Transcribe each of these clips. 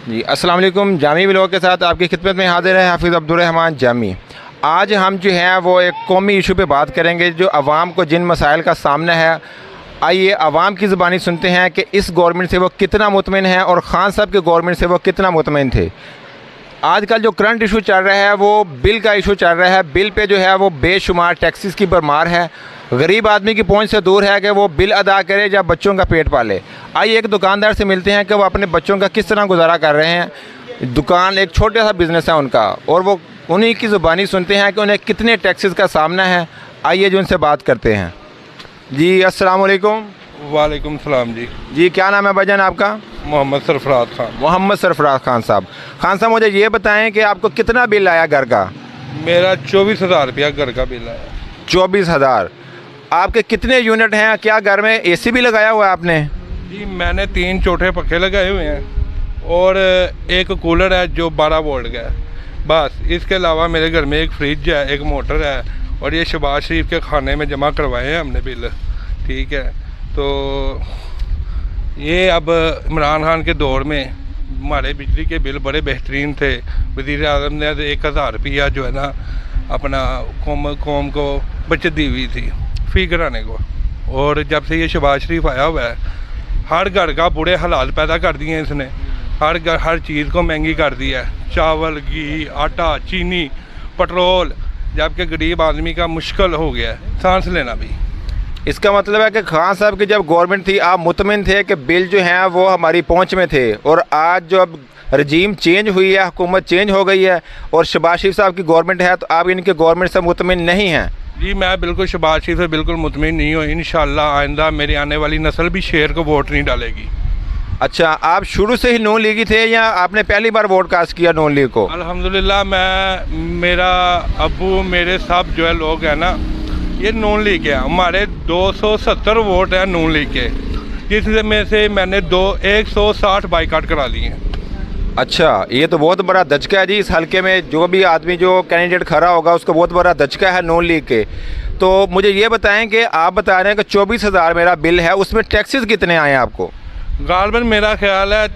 जी अस्सलाम वालेकुम। जामी व्लॉग के साथ आपकी खिदमत में हाजिर है हाफिज़ अब्दुर्रहमान जामी। आज हम जो हैं वो एक कौमी इशू पे बात करेंगे जो आवाम को जिन मसाइल का सामना है। आइए आवाम की ज़बानी सुनते हैं कि इस गवर्नमेंट से वो कितना मुतमिन है और ख़ान साहब के गवर्नमेंट से वो कितना मुतमिन थे। आजकल जो करंट इशू चल रहा है वो बिल का इशू चल रहा है। बिल पे जो है वो बेशुमार टैक्सेस की भरमार है। गरीब आदमी की पहुंच से दूर है कि वो बिल अदा करे या बच्चों का पेट पाले। आइए एक दुकानदार से मिलते हैं कि वो अपने बच्चों का किस तरह गुजारा कर रहे हैं। दुकान एक छोटा सा बिज़नेस है उनका और वो उन्हीं की ज़ुबानी सुनते हैं कि उन्हें कितने टैक्सेस का सामना है। आइए जो उनसे बात करते हैं। जी अस्सलाम वालेकुम। वालेकुम सलाम जी। जी क्या नाम है भाईजान आपका? मोहम्मद सरफराज खान। मोहम्मद सरफराज खान साहब। खान साहब मुझे ये बताएं कि आपको कितना बिल आया घर का? मेरा 24,000 रुपया घर का बिल आया। 24,000। आपके कितने यूनिट हैं? क्या घर में एसी भी लगाया हुआ है आपने? जी मैंने 3 चौथे पखे लगाए हुए हैं और एक कूलर है जो 12 वोल्ट का है बस। इसके अलावा मेरे घर में एक फ्रिज है, एक मोटर है और ये शहबाज शरीफ के खाने में जमा करवाए हैं हमने बिल। ठीक है, तो ये अब इमरान खान के दौर में हमारे बिजली के बिल बड़े बेहतरीन थे। वज़ीर आज़म ने 1,000 रुपया जो है ना अपना कौम को बचत दी हुई थी फ़ी कराने को। और जब से ये शहबाज शरीफ आया हुआ है हर घर का बुरे हालात पैदा कर दिए हैं इसने। हर चीज़ को महंगी कर दिया है, चावल, घी, आटा, चीनी, पेट्रोल, जबकि गरीब आदमी का मुश्किल हो गया है सांस लेना भी। इसका मतलब है कि खान साहब की जब गवर्नमेंट थी आप मुतमिन थे कि बिल जो हैं वो हमारी पहुंच में थे, और आज जो अब रजीम चेंज हुई है, हुकूमत चेंज हो गई है और शहबाज शरीफ साहब की गवर्नमेंट है, तो आप इनके गवर्नमेंट से मुतमिन नहीं हैं? जी मैं बिल्कुल शहबाज शरीफ से बिल्कुल मुतमिन नहीं हूँ। इंशाल्लाह आइंदा मेरी आने वाली नस्ल भी शेर को वोट नहीं डालेगी। अच्छा, आप शुरू से ही नून लीगी थे या आपने पहली बार वोट कास्ट किया नून लीग को? अल्हम्दुलिल्लाह मेरा अबू मेरे सब जो है लोग हैं ना ये नून लीग है। हमारे 270 वोट हैं नून लीग के, जिसमें से मैंने 160 बाइकाट करा लिए हैं। अच्छा, ये तो बहुत बड़ा दचका है जी। इस हलके में जो भी आदमी जो कैंडिडेट खड़ा होगा उसको बहुत बड़ा दचका है नून लीग के। तो मुझे ये बताएं कि आप बता रहे हैं कि 24,000 मेरा बिल है, उसमें टैक्सेस कितने आए आपको? गालबन मेरा ख्याल है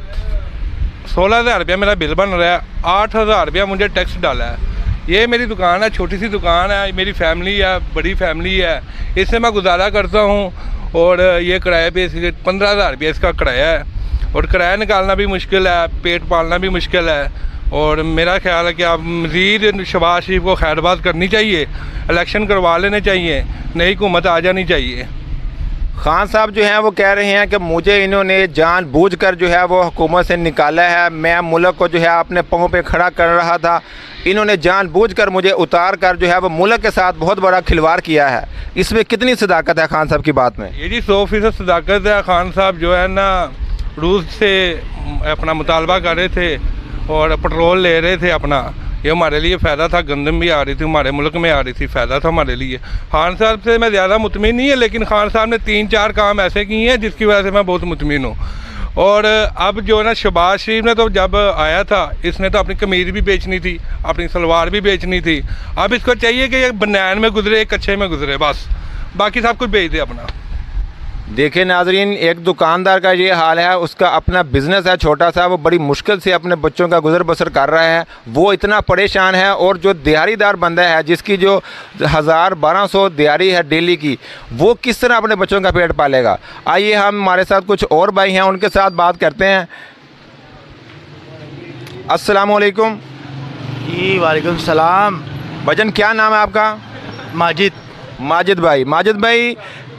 16,000 रुपया मेरा बिल बन रहा है, 8,000 रुपया मुझे टैक्स डाला है। ये मेरी दुकान है, छोटी सी दुकान है, मेरी फैमिली है, बड़ी फैमिली है, इससे मैं गुजारा करता हूँ। और ये किराए पे 15,000 रुपया इसका किराया है और किराया निकालना भी मुश्किल है, पेट पालना भी मुश्किल है। और मेरा ख्याल है कि आप मज़ीद शहबाज शरीफ को खैरबाद करनी चाहिए, इलेक्शन करवा लेने चाहिए, नई हुकूमत आ जानी चाहिए। खान साहब जो हैं वो कह रहे हैं कि मुझे इन्होंने जानबूझकर जो है वो हुकूमत से निकाला है। मैं मुल्क को जो है अपने पाँव पे खड़ा कर रहा था, इन्होंने जानबूझकर मुझे उतार कर जो है वो मुल्क के साथ बहुत बड़ा खिलवाड़ किया है। इसमें कितनी सदाकत है खान साहब की बात में? ये जी 100% सदाकत है। खान साहब जो है ना रूस से अपना मुतालबा कर रहे थे और पेट्रोल ले रहे थे अपना, ये हमारे लिए फ़ायदा था। गंदम भी आ रही थी हमारे मुल्क में आ रही थी, फ़ायदा था हमारे लिए। खान साहब से मैं ज़्यादा मुतमिन नहीं है, लेकिन खान साहब ने 3-4 काम ऐसे किए हैं जिसकी वजह से मैं बहुत मुतमिन हूँ। और अब जो है ना शहबाज शरीफ ने तो जब आया था इसने तो अपनी कमीज भी बेचनी थी, अपनी सलवार भी बेचनी थी। अब इसको चाहिए कि बनैन में गुजरे, कच्छे में गुजरे, बस बाकी सब कुछ बेच दे अपना। देखिए नाजरीन, एक दुकानदार का ये हाल है, उसका अपना बिज़नेस है छोटा सा, वो बड़ी मुश्किल से अपने बच्चों का गुजर बसर कर रहा है, वो इतना परेशान है। और जो दिहाड़ीदार बंदा है जिसकी जो 1,000-1,200 दिहाड़ी है डेली की, वो किस तरह अपने बच्चों का पेट पालेगा? आइए हम हमारे साथ कुछ और भाई हैं उनके साथ बात करते हैं। अस्सलाम वालेकुम। जी वालेकुम सलाम। भजन क्या नाम है आपका? माजिद भाई,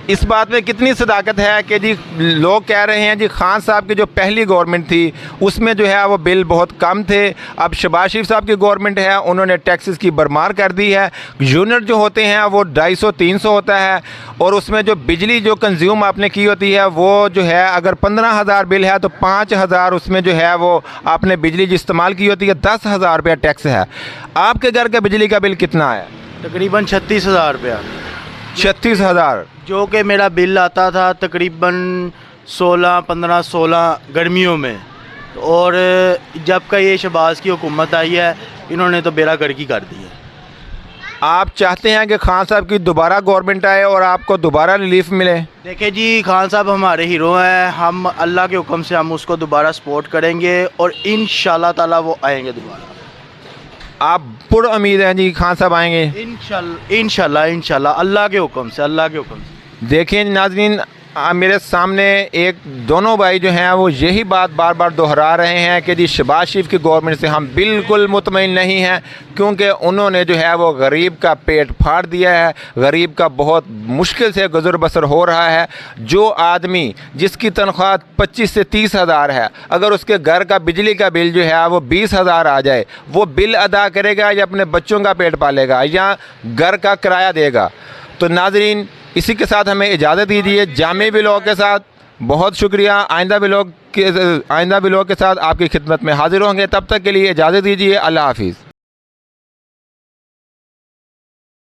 इस बात में कितनी सदाकत है कि जी लोग कह रहे हैं जी खान साहब की जो पहली गवर्नमेंट थी उसमें जो है वो बिल बहुत कम थे, अब शहबाज शरीफ साहब की गवर्नमेंट है उन्होंने टैक्सेस की भरमार कर दी है। यूनिट जो होते हैं वो 250-300 होता है और उसमें जो बिजली जो कंज्यूम आपने की होती है वो जो है अगर 15,000 बिल है तो 5,000 उसमें जो है वो आपने बिजली जो इस्तेमाल की होती है 10,000 रुपया टैक्स है। आपके घर का बिजली का बिल कितना है? तकरीबन 36,000 रुपया। 36,000 जो कि मेरा बिल आता था तकरीबन 15-16 गर्मियों में, और जब का ये शहबाज की हुकूमत आई है इन्होंने तो बेड़ा गर्की कर दी है। आप चाहते हैं कि खान साहब की दोबारा गवर्नमेंट आए और आपको दोबारा रिलीफ मिले? देखिए जी, खान साहब हमारे हीरो हैं, हम अल्लाह के हुक्म से हम उसको दोबारा सपोर्ट करेंगे और इंशाल्लाह ताला वो आएंगे दोबारा। आप पुर उम्मीद हैं जी खान साहब आएंगे? इंशाल्लाह इंशाल्लाह अल्लाह के हुक्म से, अल्लाह के हुक्म से। देखिए नाज़रीन, मेरे सामने एक दोनों भाई जो हैं वो यही बात बार बार दोहरा रहे हैं कि जी शहबाज शरीफ की गवर्नमेंट से हम बिल्कुल मुतमईन नहीं हैं, क्योंकि उन्होंने जो है वो गरीब का पेट फाड़ दिया है, गरीब का बहुत मुश्किल से गुजर बसर हो रहा है। जो आदमी जिसकी तनख्वाह 25 से 30 हज़ार है, अगर उसके घर का बिजली का बिल जो है वो 20 हज़ार आ जाए, वो बिल अदा करेगा या अपने बच्चों का पेट पालेगा या घर का किराया देगा? तो नाज़रीन, इसी के साथ हमें इजाज़त दीजिए। जामी व्लॉग के साथ बहुत शुक्रिया। आइंदा व्लॉग के साथ आपकी खिदमत में हाजिर होंगे। तब तक के लिए इजाज़त दीजिए। अल्लाह हाफिज़।